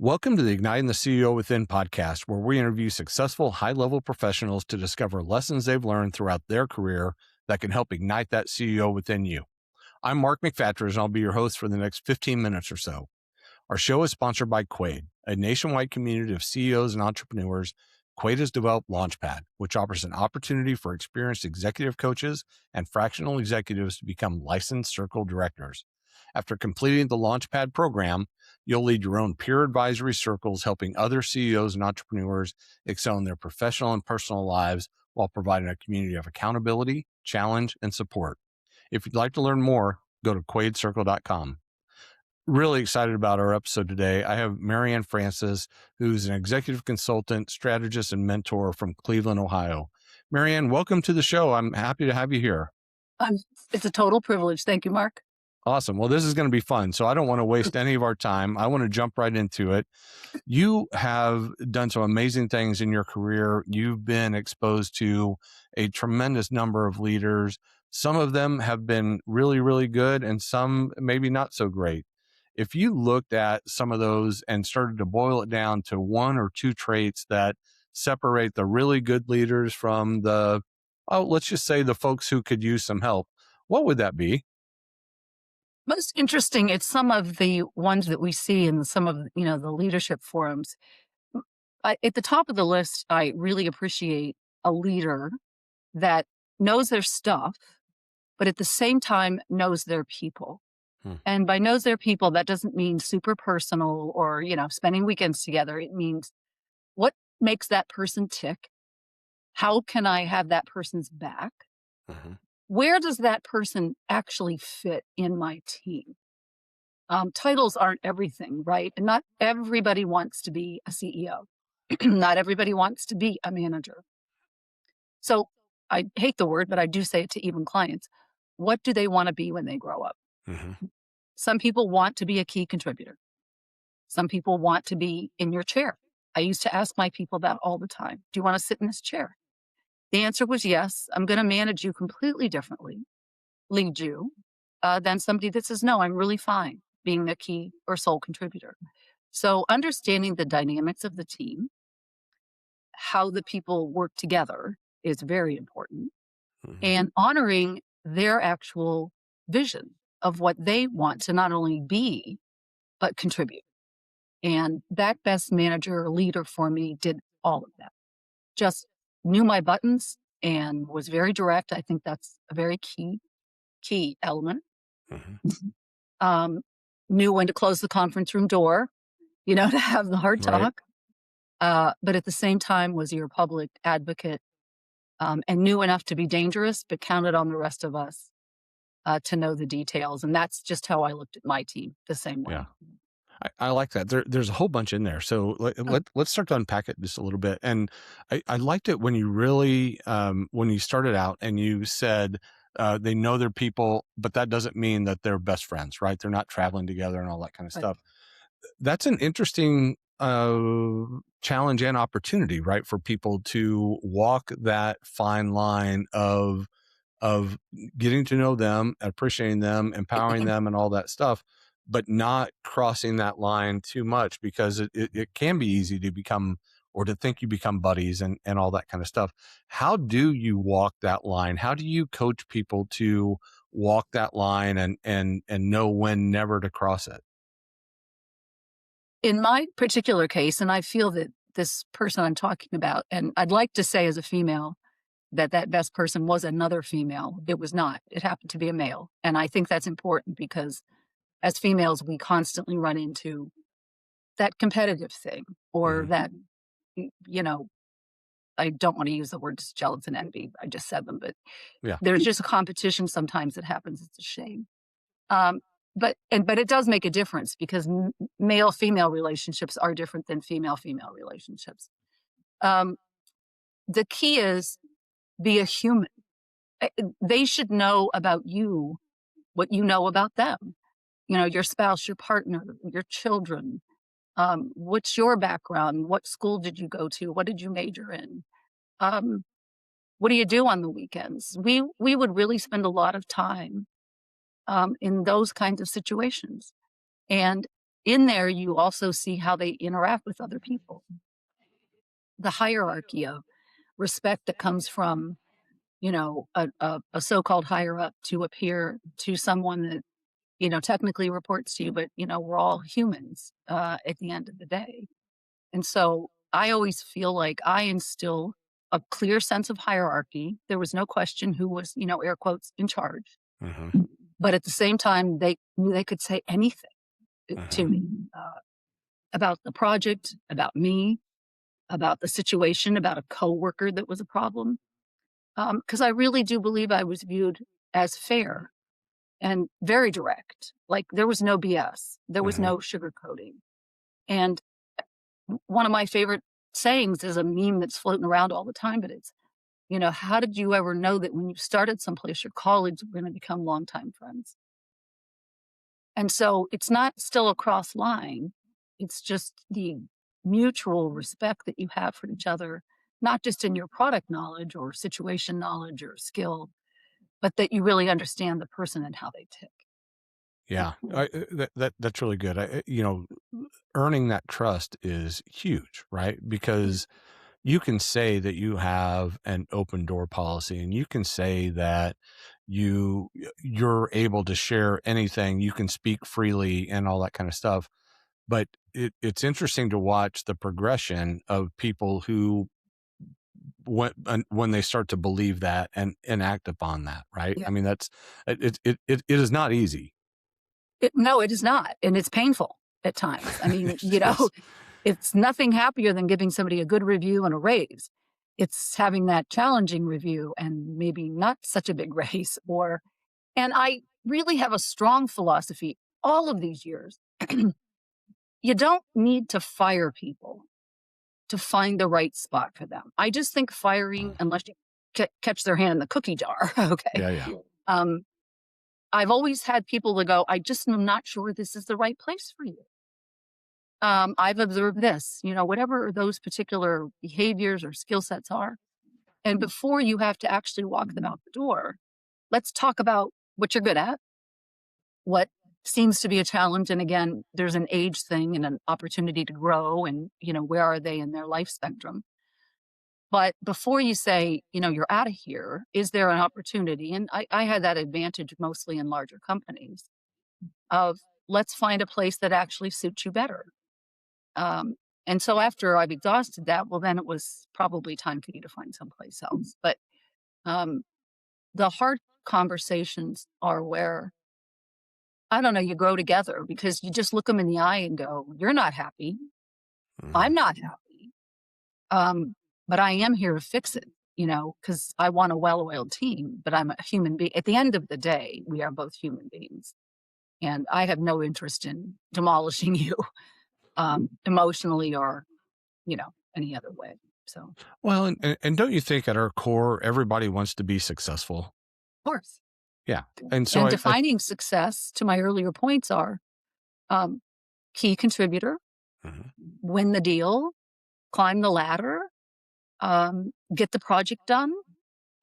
Welcome to the Igniting the CEO Within podcast, where we interview successful high-level professionals to discover lessons they've learned throughout their career that can help ignite that CEO within you. I'm Mark McFatridge, and I'll be your host for the next 15 minutes or so. Our show is sponsored by Quaid, a nationwide community of CEOs and entrepreneurs. Quaid has developed Launchpad, which offers an opportunity for experienced executive coaches and fractional executives to become licensed circle directors. After completing the Launchpad program, you'll lead your own peer advisory circles, helping other CEOs and entrepreneurs excel in their professional and personal lives while providing a community of accountability, challenge, and support. If you'd like to learn more, go to quaidcircle.com. Really excited about our episode today. I have Marianne Francis, who's an executive consultant, strategist, and mentor from Cleveland, Ohio. Marianne, welcome to the show. I'm happy to have you here. It's a total privilege. Thank you, Mark. Awesome. Well, this is going to be fun. So I don't want to waste any of our time. I want to jump right into it. You have done some amazing things in your career. You've been exposed to a tremendous number of leaders. Some of them have been really, really good, and some maybe not so great. If you looked at some of those and started to boil it down to one or two traits that separate the really good leaders from let's just say the folks who could use some help, what would that be? Most interesting, it's some of the ones that we see in some of, the leadership forums. At the top of the list, I really appreciate a leader that knows their stuff, but at the same time knows their people. And by knows their people, that doesn't mean super personal or, spending weekends together. It means what makes that person tick? How can I have that person's back? Where does that person actually fit in my team? Titles aren't everything, right? And not everybody wants to be a CEO. Not everybody wants to be a manager. So I hate the word, but I do say it to even clients. What do they want to be when they grow up? Some people want to be a key contributor. Some people want to be in your chair. I used to ask my people that all the time. Do you want to sit in this chair? The answer was yes. I'm going to manage you completely differently, lead you, than somebody that says, no, I'm really fine being a key or sole contributor. So understanding the dynamics of the team, how the people work together is very important, and honoring their actual vision of what they want to not only be, but contribute. And that best manager or leader for me did all of that. Just knew my buttons and was very direct. I think that's a very key element. Knew when to close the conference room door, to have the hard talk. Right. But at the same time was your public advocate, and knew enough to be dangerous, but counted on the rest of us to know the details. And that's just how I looked at my team, the same way. Yeah. I like that. There's a whole bunch in there. So let's start to unpack it just a little bit. And I liked it when you really, when you started out and you said they know their people, but that doesn't mean that they're best friends, right? They're not traveling together and all that kind of stuff. That's an interesting challenge and opportunity, right? For people to walk that fine line of getting to know them, appreciating them, empowering them, and all that stuff, but not crossing that line too much, because it can be easy to become, or to think you become buddies and all that kind of stuff. How do you walk that line? How do you coach people to walk that line and know when never to cross it? In my particular case, and I feel that this person I'm talking about, and I'd like to say as a female, that best person was another female. It was not. It happened to be a male. And I think that's important because as females, we constantly run into that competitive thing or that, I don't want to use the words jealous and envy. I just said them, but there's just a competition sometimes that happens. It's a shame. But it does make a difference because male-female relationships are different than female-female relationships. The key is be a human. They should know about you what you know about them. Your spouse, your partner, your children. What's your background? What school did you go to? What did you major in? What do you do on the weekends? We would really spend a lot of time in those kinds of situations. And in there, you also see how they interact with other people. The hierarchy of respect that comes from, a so-called higher up to a peer to someone that, technically reports to you, but, we're all humans at the end of the day. And so I always feel like I instill a clear sense of hierarchy. There was no question who was, air quotes, in charge. Hmm. But at the same time, they knew they could say anything to Hmm. me about the project, about me, about the situation, about a coworker that was a problem. Because I really do believe I was viewed as fair and very direct. Like there was no BS, there was Hmm. no sugarcoating. And one of my favorite sayings is a meme that's floating around all the time, but it's, how did you ever know that when you started someplace, your colleagues were going to become longtime friends? And so it's not still a cross line. It's just the mutual respect that you have for each other, not just in your product knowledge or situation knowledge or skill, but that you really understand the person and how they tick. Yeah, that's really good. Earning that trust is huge, right? Because you can say that you have an open door policy, and you can say that you're able to share anything, you can speak freely and all that kind of stuff. But it's interesting to watch the progression of people who when they start to believe that and act upon that, right? Yeah. I mean, that's it is not easy. No, it is not. And it's painful at times. I mean, It is. it's nothing happier than giving somebody a good review and a raise. It's having that challenging review and maybe not such a big raise and I really have a strong philosophy all of these years. You don't need to fire people to find the right spot for them. I just think firing, Mm. unless you catch their hand in the cookie jar, okay. Yeah, yeah. Um, I've always had people that go, I just am not sure this is the right place for you. I've observed this, whatever those particular behaviors or skill sets are. And before you have to actually walk them out the door, let's talk about what you're good at, what seems to be a challenge. And again, there's an age thing and an opportunity to grow and, where are they in their life spectrum? But before you say, you're out of here, is there an opportunity? And I had that advantage mostly in larger companies of let's find a place that actually suits you better. Um, and so after I've exhausted that, well, then it was probably time for you to find someplace else. But um, the hard conversations are where, I don't know, you grow together because you just look them in the eye and go, you're not happy. Mhm. I'm not happy. Um, but I am here to fix it, because I want a well-oiled team, but I'm a human being. At the end of the day, we are both human beings. And I have no interest in demolishing you emotionally or, any other way. So, of Well, and don't you think at our core, everybody wants to be successful? course. Yeah. And so And I defining success, to my earlier points, are um, key contributor, Mhm. win the deal, climb the ladder, get the project done.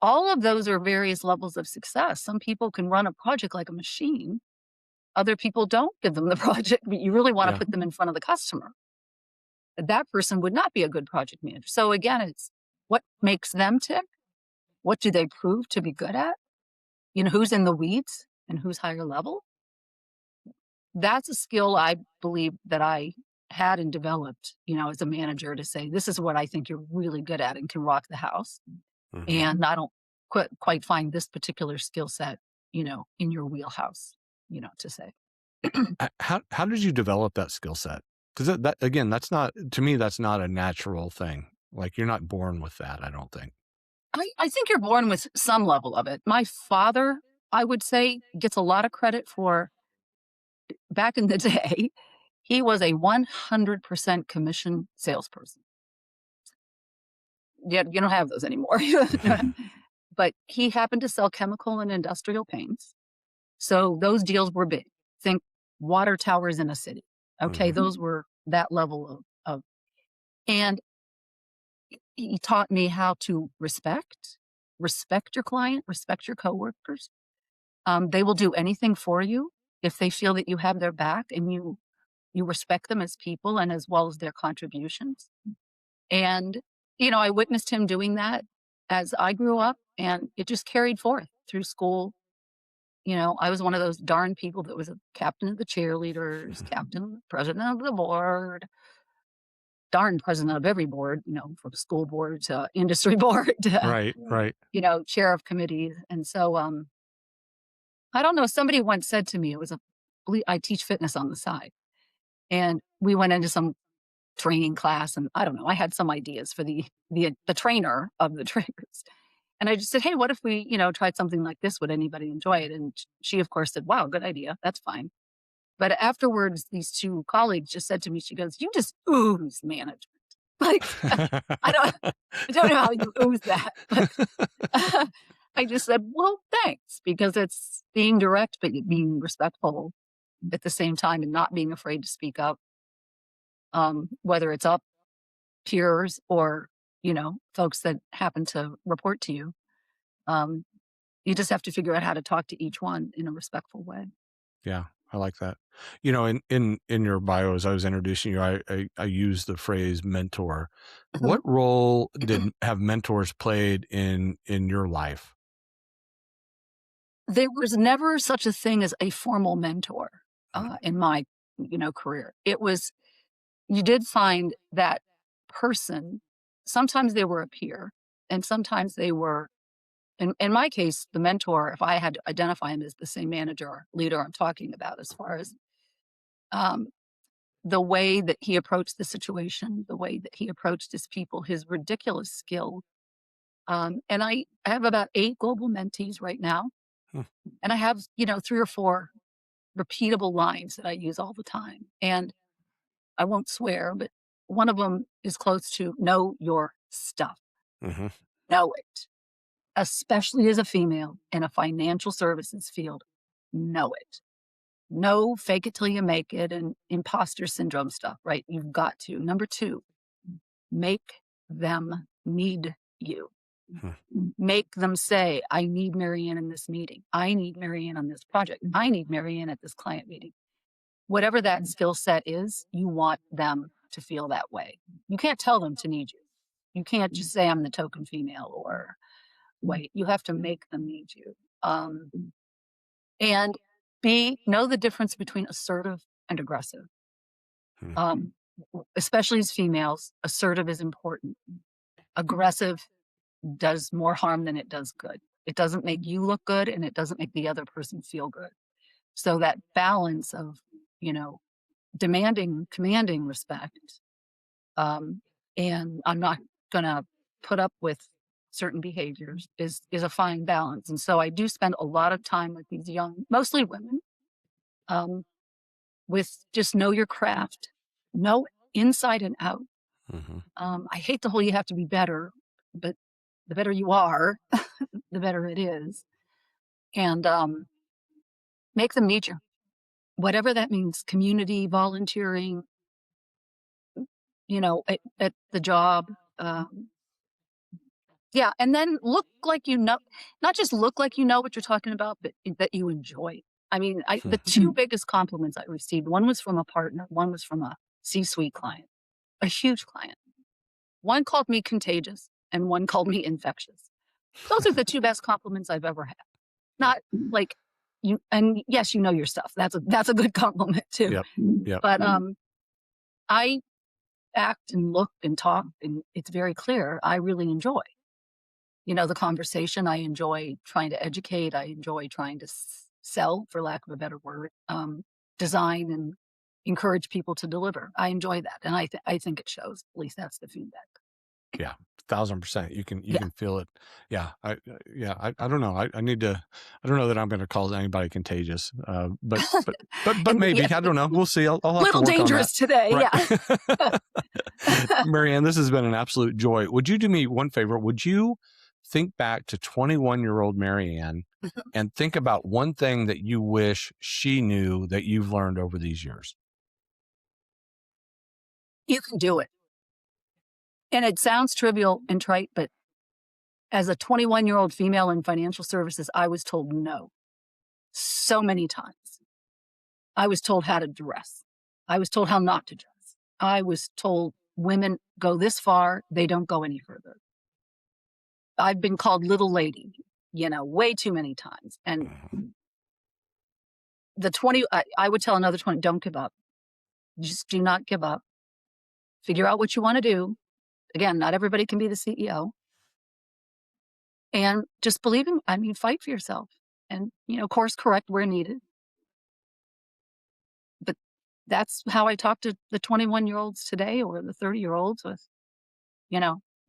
All of those are various levels of success. Some people can run a project like a machine. Other people don't give them the project, but you really want to Yeah. put them in front of the customer. That person would not be a good project manager. So again, it's what makes them tick? What do they prove to be good at? Who's in the weeds and who's higher level? That's a skill I believe that I had and developed, as a manager to say, this is what I think you're really good at and can rock the house. Mhm. And I don't quite find this particular skill set, in your wheelhouse, to say. How did you develop that skill set? Because that again, that's not to me. That's not a natural thing. Like you're not born with that. I don't think. I think you're born with some level of it. My father, I would say, gets a lot of credit for back in the day. He was a 100% commission salesperson. Yeah, you don't have those anymore. But he happened to sell chemical and industrial paints. So those deals were big. Think water towers in a city. Okay, Mhm. those were that level of and he taught me how to respect your client, respect your coworkers. They will do anything for you if they feel that you have their back and you respect them as people and as well as their contributions. And, I witnessed him doing that as I grew up, and it just carried forth through school. I was one of those darn people that was a captain of the cheerleaders, captain, president of the board, darn president of every board, from school board to industry board to, Right, right. chair of committees. And so, I don't know. Somebody once said to me, I teach fitness on the side, and we went into some training class, and I don't know, I had some ideas for the trainer of the trainers. And I just said, hey, what if we, tried something like this? Would anybody enjoy it? And she, of course, said, wow, good idea. That's fine. But afterwards, these two colleagues just said to me, she goes, you just ooze management. Like, I don't know how you ooze that. But I just said, well, thanks, because it's being direct, but being respectful at the same time and not being afraid to speak up, whether it's up peers or, folks that happen to report to you. You just have to figure out how to talk to each one in a respectful way. Yeah, I like that. In your bio, as I was introducing you, I used the phrase mentor. What role have mentors played in your life? There was never such a thing as a formal mentor in my, career. It was, you did find that person. Sometimes they were a peer, and sometimes they were, in my case, the mentor, if I had to identify him as the same manager or leader I'm talking about, as far as um, the way that he approached the situation, the way that he approached his people, his ridiculous skill. And I have about 8 global mentees right now. Hmm. And I have, 3 or 4 repeatable lines that I use all the time. And I won't swear, but one of them is close to know your stuff. Mm-hmm. Know it. Especially as a female in a financial services field, know it. No fake it till you make it and imposter syndrome stuff, right? You've got to. Number 2, make them need you. Hmm. Make them say, I need Marianne in this meeting. I need Marianne on this project. I need Marianne at this client meeting. Whatever that skill set is, you want them to feel that way. You can't tell them to need you. You can't just say I'm the token female or wait. You have to make them need you. And know the difference between assertive and aggressive. Hmm. Especially as females, assertive is important. Aggressive does more harm than it does good. It doesn't make you look good, and it doesn't make the other person feel good. So that balance of, commanding respect, and I'm not going to put up with certain behaviors is a fine balance. And so I do spend a lot of time with these young, mostly women, with just know your craft, know inside and out. Mm-hmm. I hate the whole you have to be better, but the better you are, the better it is. And make them need you. Whatever that means, community, volunteering, at the job. Yeah, and then look like not just look like what you're talking about, but that you enjoy. I mean, the 2 biggest compliments I received, one was from a partner, one was from a C-suite client, a huge client. One called me contagious and one called me infectious. Those are the 2 best compliments I've ever had. Not like you, and yes, you know your stuff. That's a good compliment too. Yep. Yep. But I act and look and talk, and it's very clear I really enjoy, the conversation. I enjoy trying to educate. I enjoy trying to sell, for lack of a better word, design and encourage people to deliver. I enjoy that, and I think it shows. At least that's the feedback. Yeah, 1,000%. You can feel it. Yeah, I don't know. I need to. I don't know that I'm going to call anybody contagious. But maybe I don't know. We'll see. I'll have little to work dangerous on that. today. Right. Yeah. Marianne, this has been an absolute joy. Would you do me one favor? Would you think back to 21-year-old Marianne and think about one thing that you wish she knew that you've learned over these years? You can do it. And it sounds trivial and trite, but as a 21-year-old female in financial services, I was told no so many times. I was told how to dress. I was told how not to dress. I was told women go this far, they don't go any further. I've been called little lady, way too many times. And the 20, I would tell another 20, don't give up. Just do not give up. Figure out what you want to do. Again, not everybody can be the CEO. And just fight for yourself and, course correct where needed. But that's how I talk to the 21-year-olds today, or the 30-year-olds with,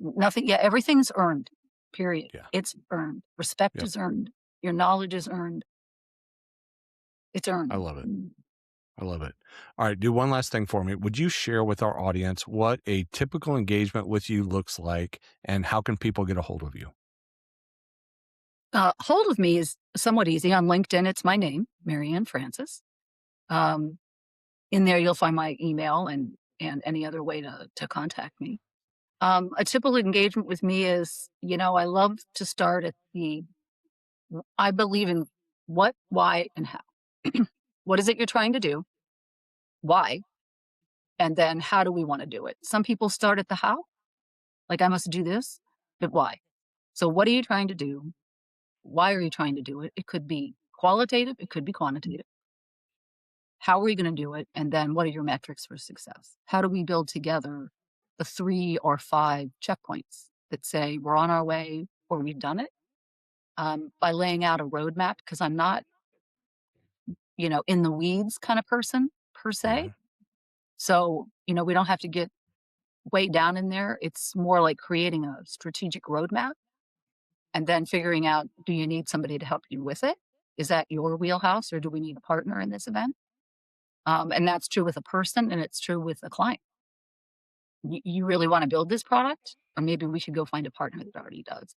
nothing. Yeah, everything's earned, period. Yeah. It's earned. Respect is earned. Your knowledge is earned. It's earned. I love it. I love it. All right. Do one last thing for me. Would you share with our audience what a typical engagement with you looks like, and how can people get a hold of you? Hold of me is somewhat easy. On LinkedIn, it's my name, Marianne Francis. In there, you'll find my email and any other way to contact me. A typical engagement with me is, I love to start at I believe in what, why, and how. What is it you're trying to do? Why? And then how do we want to do it? Some people start at the how, like I must do this, but why? So what are you trying to do? Why are you trying to do it? It could be qualitative. It could be quantitative. How are we going to do it? And then what are your metrics for success? How do we build together the 3 or 5 checkpoints that say we're on our way or we've done it? By laying out a roadmap, because I'm not, in the weeds kind of person per se. So, we don't have to get way down in there. It's more like creating a strategic roadmap and then figuring out, do you need somebody to help you with it? Is that your wheelhouse, or do we need a partner in this event? And that's true with a person, and it's true with a client. You really want to build this product, or maybe we should go find a partner that already does.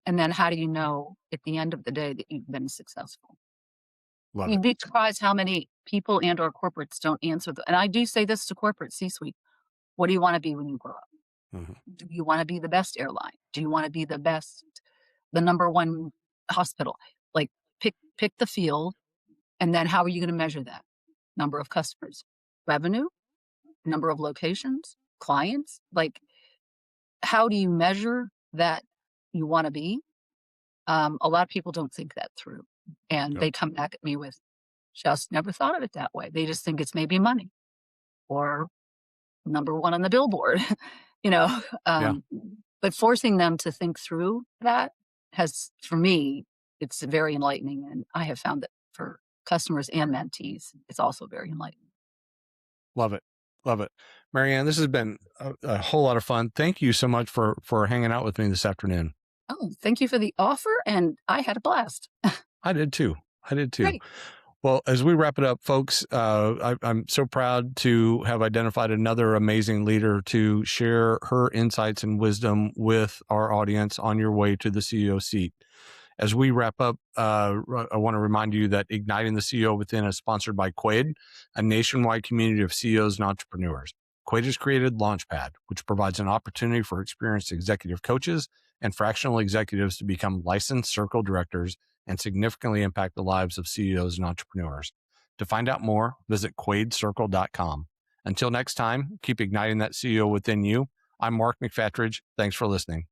And then how do you know at the end of the day that you've been successful? Love You'd it. be surprised how many people and or corporates don't answer. And I do say this to corporate C-suite. What do you want to be when you grow up? Do you want to be the best airline? Do you want to be the number one hospital? Like pick the field, and then how are you going to measure that? Number of customers, revenue, number of locations, clients. Like, how do you measure that you want to be? A lot of people don't think that through, and they come back at me with, just never thought of it that way. They just think it's maybe money or number one on the billboard, but forcing them to think through that for me, it's very enlightening. And I have found that for customers and mentees, it's also very enlightening. Love it. Love it. Marianne, this has been a whole lot of fun. Thank you so much for hanging out with me this afternoon. Oh, thank you for the offer. And I had a blast. I did too. Great. Well, as we wrap it up, folks, I'm so proud to have identified another amazing leader to share her insights and wisdom with our audience on your way to the CEO seat. As we wrap up, I want to remind you that Igniting the CEO Within is sponsored by Quaid, a nationwide community of CEOs and entrepreneurs. Quaid has created Launchpad, which provides an opportunity for experienced executive coaches and fractional executives to become licensed circle directors and significantly impact the lives of CEOs and entrepreneurs. To find out more, visit quaidcircle.com. Until next time, keep igniting that CEO within you. I'm Mark McFatridge. Thanks for listening.